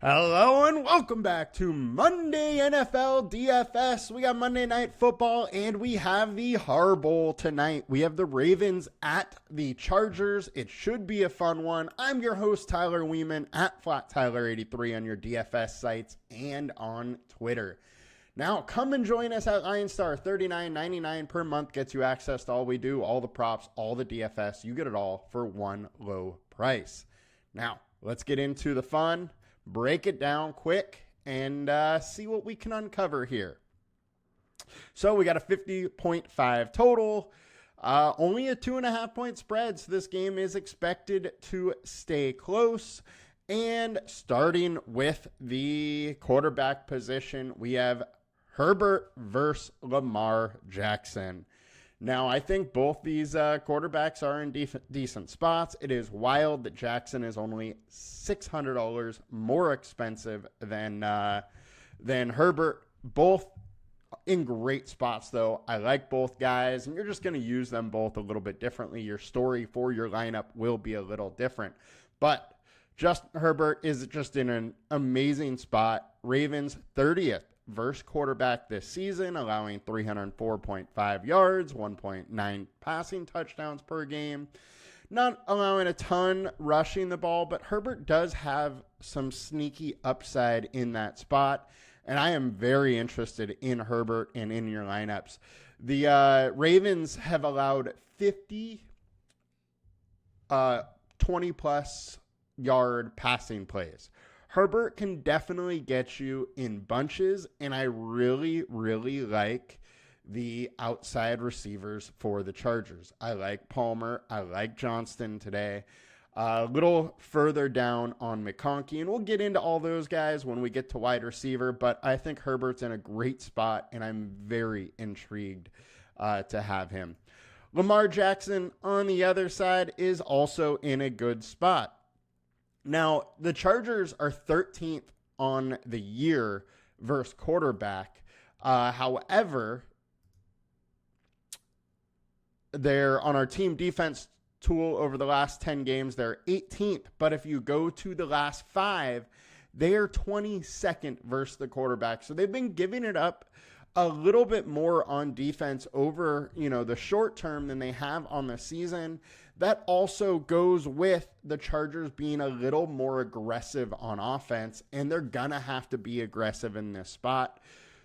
Hello and welcome back to Monday NFL DFS. We got Monday Night Football and we have the Har Bowl tonight. We have the Ravens at the Chargers. It should be a fun one. I'm your host, Tyler Weeman at FlatTyler83 on your DFS sites and on Twitter. Now, come and join us at LineStar. $39.99 per month gets you access to all we do, all the props, all the DFS. You get it all for one low price. Now, let's get into the fun. Break it down quick and see what we can uncover here. So we got a 50.5 total, only a 2.5 point spread. So this game is expected to stay close. And starting with the quarterback position, we have Herbert versus Lamar Jackson. Now, I think both these quarterbacks are in decent spots. It is wild that Jackson is only $600 more expensive than Herbert. Both in great spots, though. I like both guys, and you're just going to use them both a little bit differently. Your story for your lineup will be a little different. But Justin Herbert is just in an amazing spot. Ravens 30th versus quarterback this season, allowing 304.5 yards, 1.9 passing touchdowns per game. Not allowing a ton rushing the ball, but Herbert does have some sneaky upside in that spot, and I am very interested in Herbert and in your lineups. The Ravens have allowed 50 20-plus yard passing plays. Herbert can definitely get you in bunches, and I really, really like the outside receivers for the Chargers. I like Palmer. I like Johnston today. A little further down on McConkey, and we'll get into all those guys when we get to wide receiver, but I think Herbert's in a great spot, and I'm very intrigued to have him. Lamar Jackson on the other side is also in a good spot. Now, the Chargers are 13th on the year versus quarterback. However, they're on our team defense tool over the last 10 games. They're 18th. But if you go to the last 5, they are 22nd versus the quarterback. So they've been giving it up a little bit more on defense over, the short term than they have on the season. That also goes with the Chargers being a little more aggressive on offense, and they're going to have to be aggressive in this spot.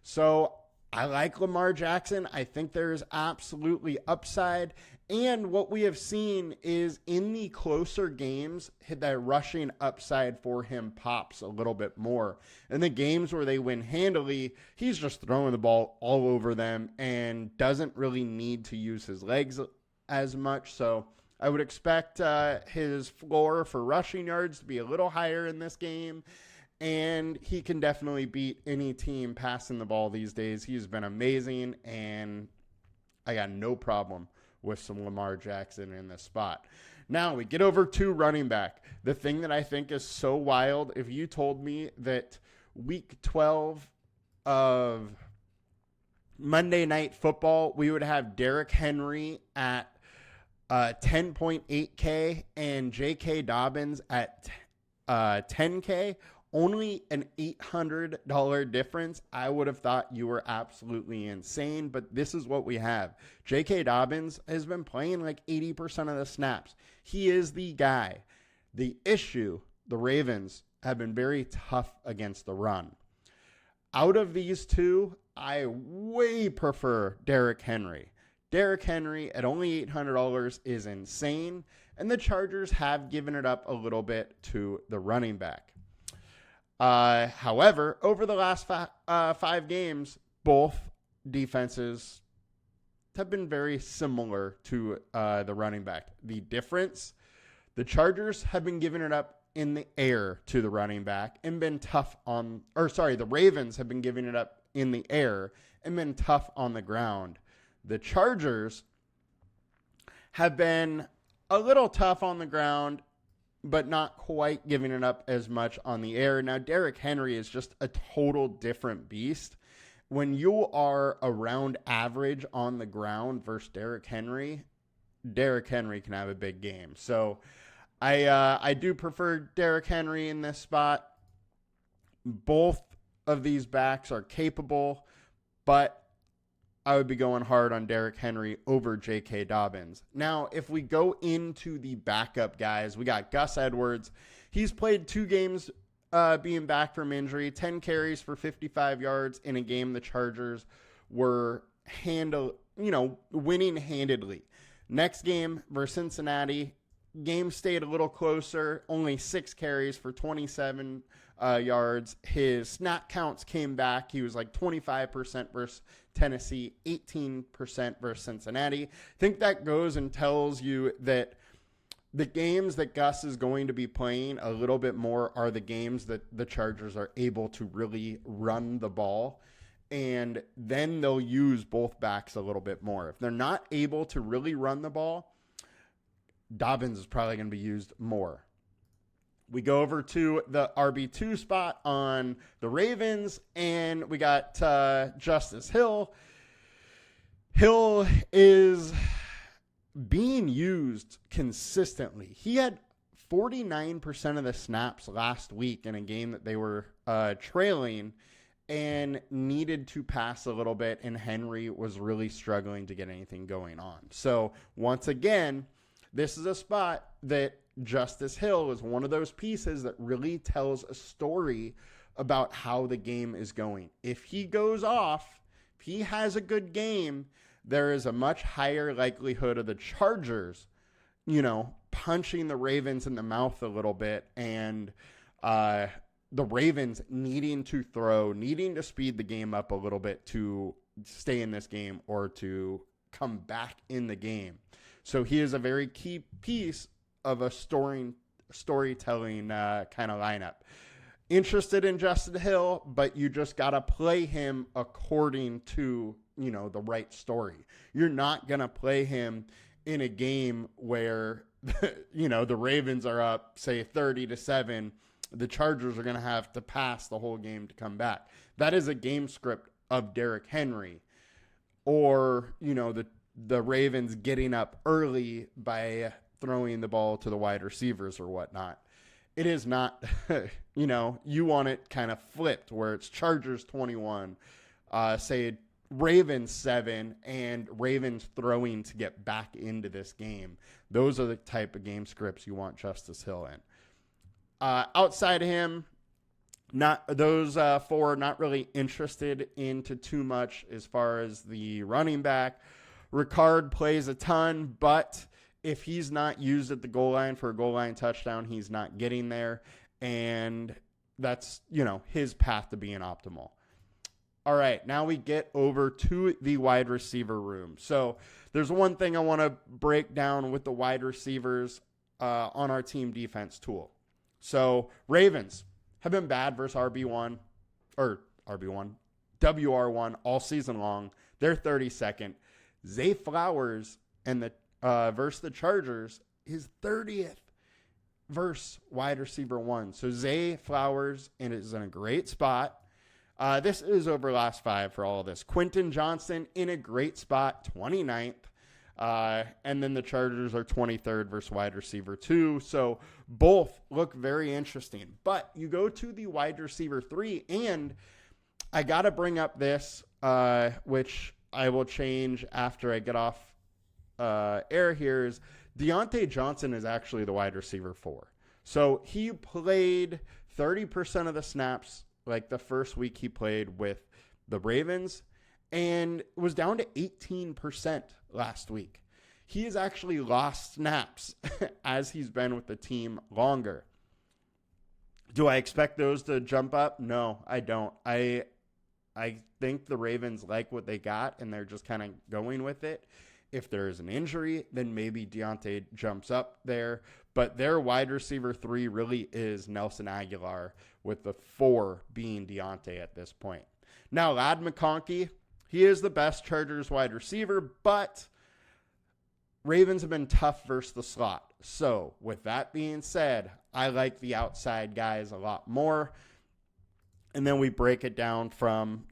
So I like Lamar Jackson. I think there's absolutely upside. And what we have seen is in the closer games, that rushing upside for him pops a little bit more. In the games where they win handily, he's just throwing the ball all over them and doesn't really need to use his legs as much. So I would expect his floor for rushing yards to be a little higher in this game. And he can definitely beat any team passing the ball these days. He's been amazing, and I got no problem with some Lamar Jackson in this spot. Now we get over to running back. The thing that I think is so wild, if you told me that week 12 of Monday Night Football, we would have Derrick Henry at 10.8K and J.K. Dobbins at 10K, only an $800 difference, I would have thought you were absolutely insane, but this is what we have. J.K. Dobbins has been playing like 80% of the snaps. He is the guy. The issue, the Ravens have been very tough against the run. Out of these two, I way prefer Derrick Henry. Derrick Henry at only $800 is insane, and the Chargers have given it up a little bit to the running back. However, over the last 5 games, both defenses have been very similar to the running back. The difference, the Chargers have been giving it up in the air to the running back and been tough on, the Ravens have been giving it up in the air and been tough on the ground. The Chargers have been a little tough on the ground, but not quite giving it up as much on the air. Now, Derrick Henry is just a total different beast. When you are around average on the ground versus Derrick Henry can have a big game. So I do prefer Derrick Henry in this spot. Both of these backs are capable, but I would be going hard on Derrick Henry over J.K. Dobbins. Now, if we go into the backup guys, we got Gus Edwards. He's played 2 games being back from injury, 10 carries for 55 yards in a game the Chargers were winning handedly. Next game versus Cincinnati, game stayed a little closer, only 6 carries for 27 yards. His snap counts came back. He was like 25% versus Tennessee, 18% versus Cincinnati. I think that goes and tells you that the games that Gus is going to be playing a little bit more are the games that the Chargers are able to really run the ball. And then they'll use both backs a little bit more. If they're not able to really run the ball, Dobbins is probably going to be used more. We go over to the RB2 spot on the Ravens, and we got Justice Hill. Hill is being used consistently. He had 49% of the snaps last week in a game that they were trailing and needed to pass a little bit, and Henry was really struggling to get anything going on. So once again, this is a spot that Justice Hill is one of those pieces that really tells a story about how the game is going. If he goes off, if he has a good game, there is a much higher likelihood of the Chargers, punching the Ravens in the mouth a little bit, and the Ravens needing to speed the game up a little bit to stay in this game or to come back in the game. So he is a very key piece of a storytelling kind of lineup. Interested in Justin Hill, but you just got to play him according to, the right story. You're not going to play him in a game where, the Ravens are up, say 30-7. The Chargers are going to have to pass the whole game to come back. That is a game script of Derrick Henry, or, the Ravens getting up early by throwing the ball to the wide receivers or whatnot. It is not, you want it kind of flipped where it's Chargers 21, say Ravens 7, and Ravens throwing to get back into this game. Those are the type of game scripts you want Justice Hill in. Outside of him, those 4 not really interested into too much as far as the running back. Ricard plays a ton, but if he's not used at the goal line for a goal line touchdown, he's not getting there. And that's, his path to being optimal. All right, now we get over to the wide receiver room. So there's one thing I want to break down with the wide receivers on our team defense tool. So Ravens have been bad versus WR1 all season long. They're 32nd. Zay Flowers and the versus the Chargers is 30th versus wide receiver 1. So Zay Flowers and is in a great spot. This is over last 5 for all of this. Quentin Johnson in a great spot, 29th. And then the Chargers are 23rd versus wide receiver 2. So both look very interesting. But you go to the wide receiver 3, and I got to bring up this, which I will change after I get off air here, is Deontay Johnson is actually the wide receiver 4. So he played 30% of the snaps like the first week he played with the Ravens, and was down to 18% last week. He has actually lost snaps as he's been with the team longer. Do I expect those to jump up? No, I don't. I think the Ravens like what they got, and they're just kind of going with it. If there is an injury, then maybe Deontay jumps up there. But their wide receiver 3 really is Nelson Aguilar, with the 4 being Deontay at this point. Now, Ladd McConkey, he is the best Chargers wide receiver, but Ravens have been tough versus the slot. So, with that being said, I like the outside guys a lot more. And then we break it down from,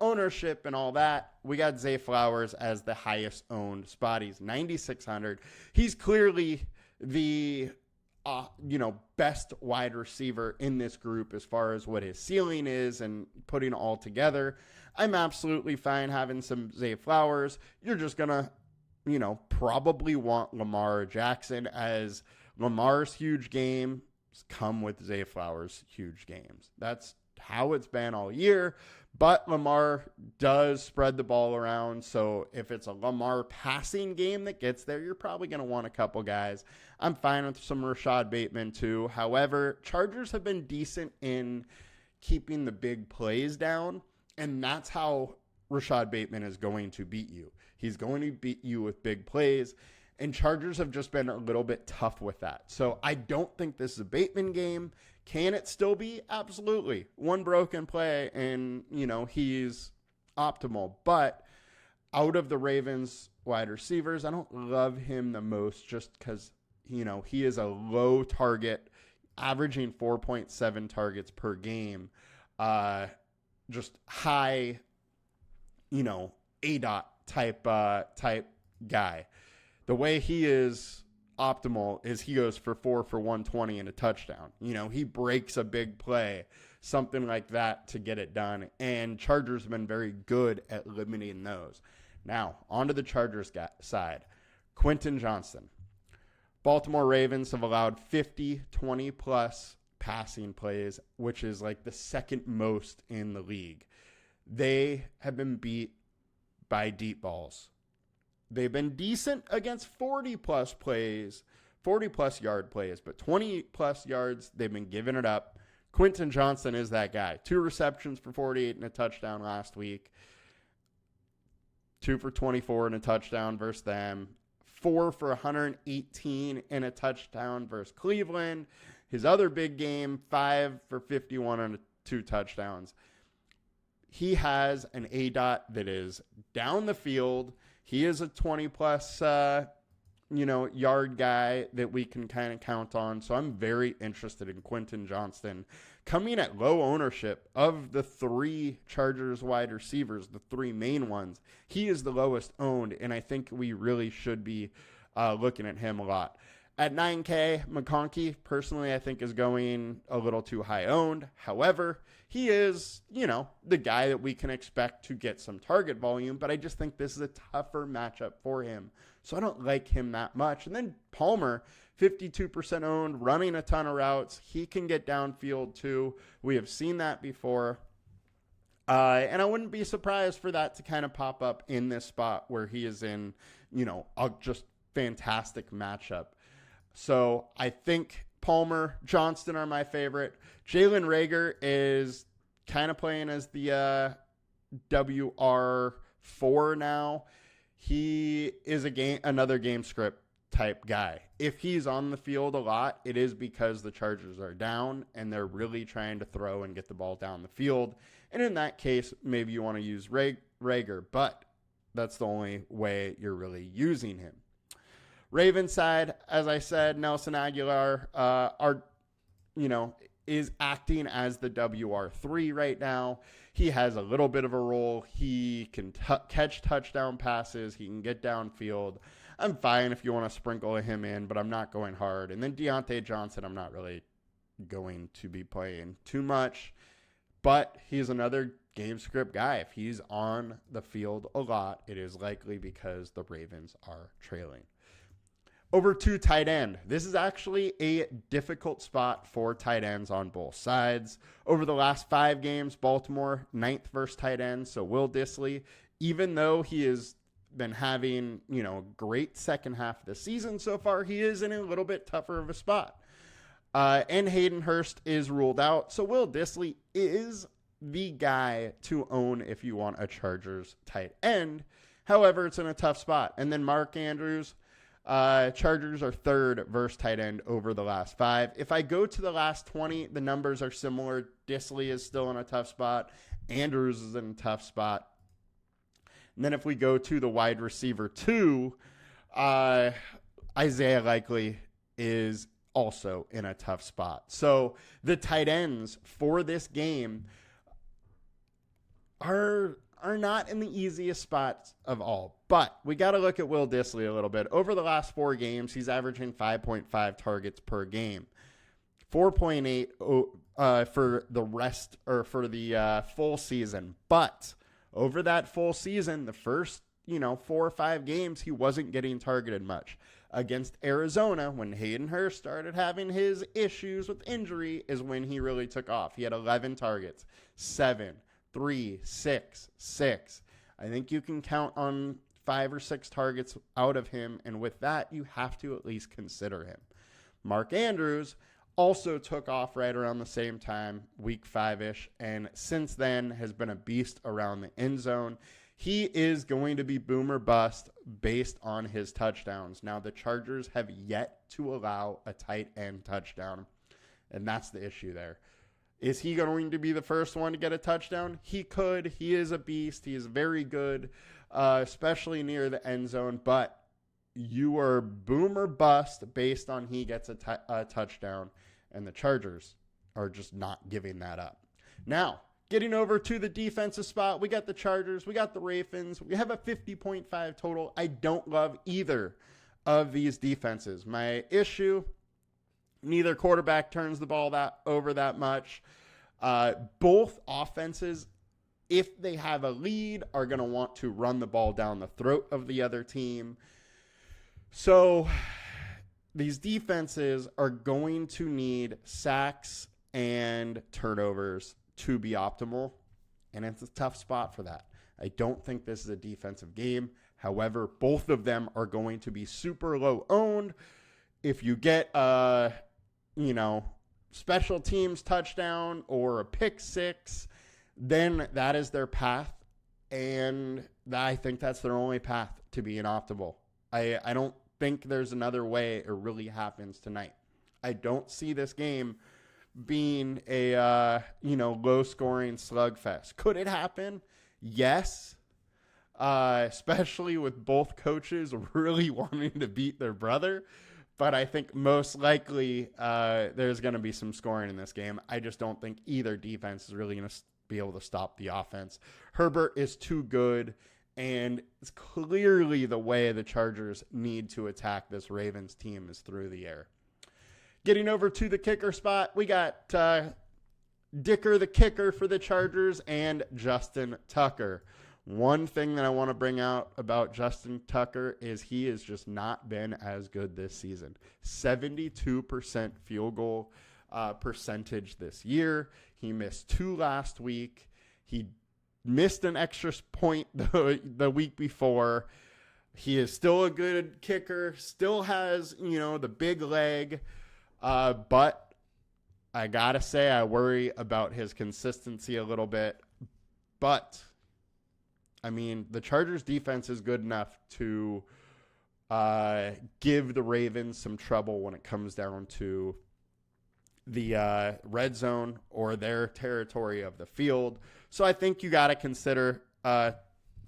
ownership and all that. We got Zay Flowers as the highest owned spot. He's 9,600. He's clearly the best wide receiver in this group as far as what his ceiling is and putting all together, I'm absolutely fine having some Zay Flowers. You're just going to, probably want Lamar Jackson, as Lamar's huge games come with Zay Flowers' huge games. That's how it's been all year. But Lamar does spread the ball around, so if it's a Lamar passing game that gets there, you're probably going to want a couple guys. I'm fine with some Rashad Bateman too. However, Chargers have been decent in keeping the big plays down, and that's how Rashad Bateman is going to beat you. He's going to beat you with big plays, and Chargers have just been a little bit tough with that. So I don't think this is a Bateman game. Can it still be? Absolutely. One broken play and, he's optimal. But out of the Ravens wide receivers, I don't love him the most just because, he is a low target, averaging 4.7 targets per game. Just high, ADOT type guy. The way he is optimal is he goes for 120 and a touchdown. He breaks a big play, something like that to get it done. And Chargers have been very good at limiting those. Now, onto the Chargers side. Quentin Johnston. Baltimore Ravens have allowed 50, 20-plus passing plays, which is like the second most in the league. They have been beat by deep balls. They've been decent against 40-plus plays, 40-plus yard plays, but 20-plus yards, they've been giving it up. Quentin Johnston is that guy. 2 receptions for 48 and a touchdown last week. 2 for 24 and a touchdown versus them. 4 for 118 and a touchdown versus Cleveland. His other big game, 5 for 51 and 2 touchdowns. He has an ADOT that is down the field. He is a 20-plus, yard guy that we can kind of count on. So I'm very interested in Quentin Johnston. Coming at low ownership of the 3 Chargers wide receivers, the 3 main ones, he is the lowest owned, and I think we really should be looking at him a lot. At 9K, McConkey, personally, I think is going a little too high owned. However, he is, the guy that we can expect to get some target volume, but I just think this is a tougher matchup for him. So I don't like him that much. And then Palmer, 52% owned, running a ton of routes. He can get downfield too. We have seen that before. And I wouldn't be surprised for that to kind of pop up in this spot where he is in, a just fantastic matchup. So I think Palmer, Johnston are my favorite. Jalen Reagor is kind of playing as the WR4 now. He is another game script type guy. If he's on the field a lot, it is because the Chargers are down and they're really trying to throw and get the ball down the field. And in that case, maybe you want to use Reagor, but that's the only way you're really using him. Ravens side, as I said, Nelson Aguilar is acting as the WR3 right now. He has a little bit of a role. He can catch touchdown passes. He can get downfield. I'm fine if you want to sprinkle him in, but I'm not going hard. And then Deontay Johnson, I'm not really going to be playing too much. But he's another game script guy. If he's on the field a lot, it is likely because the Ravens are trailing. Over to tight end. This is actually a difficult spot for tight ends on both sides. Over the last 5 games, Baltimore, 9th versus tight end. So Will Dissly, even though he has been having, great second half of the season so far, he is in a little bit tougher of a spot. And Hayden Hurst is ruled out. So Will Dissly is the guy to own if you want a Chargers tight end. However, it's in a tough spot. And then Mark Andrews, Chargers are 3rd versus tight end over the last 5. If I go to the last 20, the numbers are similar. Dissly is still in a tough spot. Andrews is in a tough spot. And then if we go to the wide receiver 2, Isaiah Likely is also in a tough spot. So the tight ends for this game are, are not in the easiest spots of all. But we got to look at Will Dissly a little bit. Over the last 4 games, he's averaging 5.5 targets per game, 4.8 for the rest or for the full season. But over that full season, the first 4 or 5 games, he wasn't getting targeted much. Against Arizona, when Hayden Hurst started having his issues with injury, is when he really took off. He had 11 targets, 7, 3, 6, 6. I think you can count on 5 or 6 targets out of him, and with that, you have to at least consider him. Mark Andrews also took off right around the same time, week 5-ish, and since then has been a beast around the end zone. He is going to be boom or bust based on his touchdowns. Now, the Chargers have yet to allow a tight end touchdown, and that's the issue there. Is he going to be the first one to get a touchdown? He could. He is a beast. He is very good, especially near the end zone, but you are boom or bust based on he gets a touchdown, and the Chargers are just not giving that up. Now, getting over to the defensive spot, we got the Chargers, we got the Ravens. We have a 50.5 total. I don't love either of these defenses. My issue, neither quarterback turns the ball over that much. Both offenses, if they have a lead, are going to want to run the ball down the throat of the other team. So these defenses are going to need sacks and turnovers to be optimal, and it's a tough spot for that. I don't think this is a defensive game. However, both of them are going to be super low owned. If you get a, special teams touchdown or a pick 6, then that is their path, and I think that's their only path to being optimal. I don't think there's another way it really happens tonight. I don't see this game being a low-scoring slugfest. Could it happen? Yes. Especially with both coaches really wanting to beat their brother. But I think most likely there's going to be some scoring in this game. I just don't think either defense is really going to be able to stop the offense. Herbert is too good, and it's clearly the way the Chargers need to attack this Ravens team is through the air. Getting over to the kicker spot, we got Dicker the kicker for the Chargers and Justin Tucker. One thing that I want to bring out about Justin Tucker is he has just not been as good this season. 72% field goal percentage this year. He missed 2 last week. He missed an extra point the week before. He is still a good kicker, still has, the big leg. But I got to say, I worry about his consistency a little bit. But, the Chargers defense is good enough to give the Ravens some trouble when it comes down to the red zone or their territory of the field. So I think you got to consider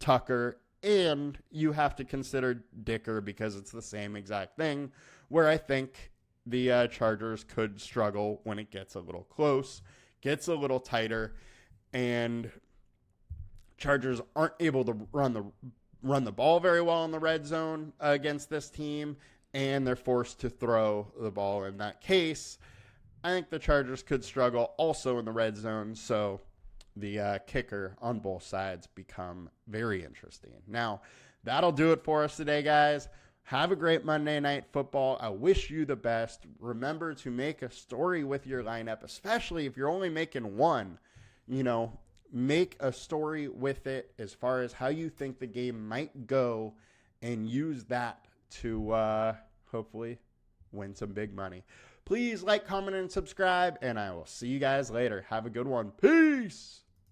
Tucker, and you have to consider Dicker because it's the same exact thing, where I think the Chargers could struggle when it gets a little close, gets a little tighter, and Chargers aren't able to run the ball very well in the red zone against this team, and they're forced to throw the ball in that case. I think the Chargers could struggle also in the red zone, so the kicker on both sides become very interesting. Now, that'll do it for us today, guys. Have a great Monday Night Football. I wish you the best. Remember to make a story with your lineup, especially if you're only making one. Make a story with it as far as how you think the game might go and use that to hopefully win some big money. Please like, comment, and subscribe, and I will see you guys later. Have a good one. Peace!